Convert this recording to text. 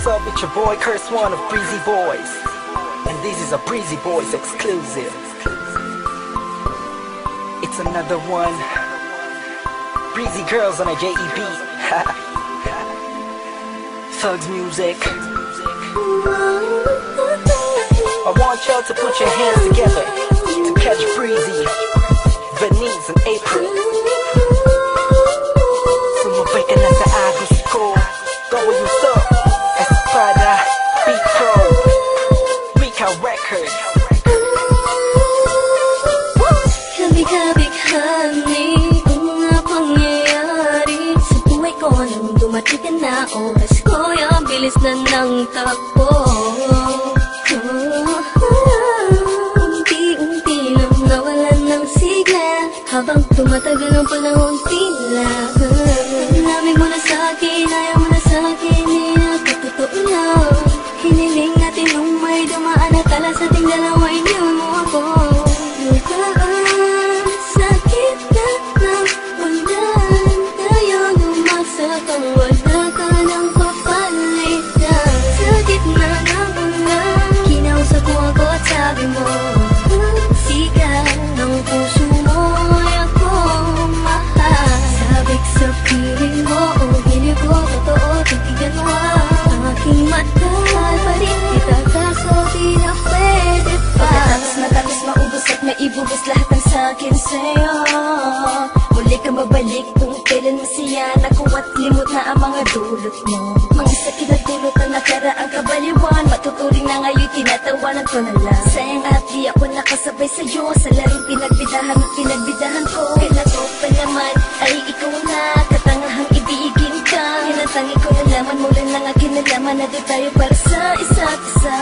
up? It's your boy Curse One of Breezy Boys, and this is a Breezy Boys exclusive. It's another one. Breezy Girls on a JEB. Thugs music. I want y'all to put your hands together to catch Breezy, Venice and April. Sumabay ka na sa agos ko. W's up, Espada, Beat Pro, Mika Records. Kabi-kabi-kami ang mga pangyayari sa buhay ko nang dumating ka na. Oras ko yung bilis na ng takbo. Unti-unti nang nawalan ng sigla habang tumatagal ang panahon tila. Namin mo na sa'kin, ayaw mo na sa'kin, nakatotoo lang. Hiniling natin nung may dumaan at tala sa ating dalawa, iniwan mo ako. Lukaan, sakit na ng ulan, tayo lumasak ang wala ka ng papalitan. Sa gitna ng ulan, kinausap mo ako at sabi mo, sikat ng puso mo ay ako mahal. Sabik sa piling mo, hindi ko totoo, titigan mo ang aking mata. Pa rin kita kaso di na pwede pa. Pagkatapos matapos maubos at maibubos lahat ng sakin sa'yo, muli ka mabalik kung kailan masaya. Naku at limot na ang mga dulot mo, mga sakit na dulot na nakaraang kabaliwan. Matuturing na ngayon tinatawanan ko na lang. Sayang at di ako nakasabay sa'yo sa larong pinagbidahan at pinagbidahan ko. Kailan ko pa naman ay ikaw na katangahang ibigin ka. Yan ang tangi ko nalaman, mula ng akin nalaman na di tayo para sa isa't isa.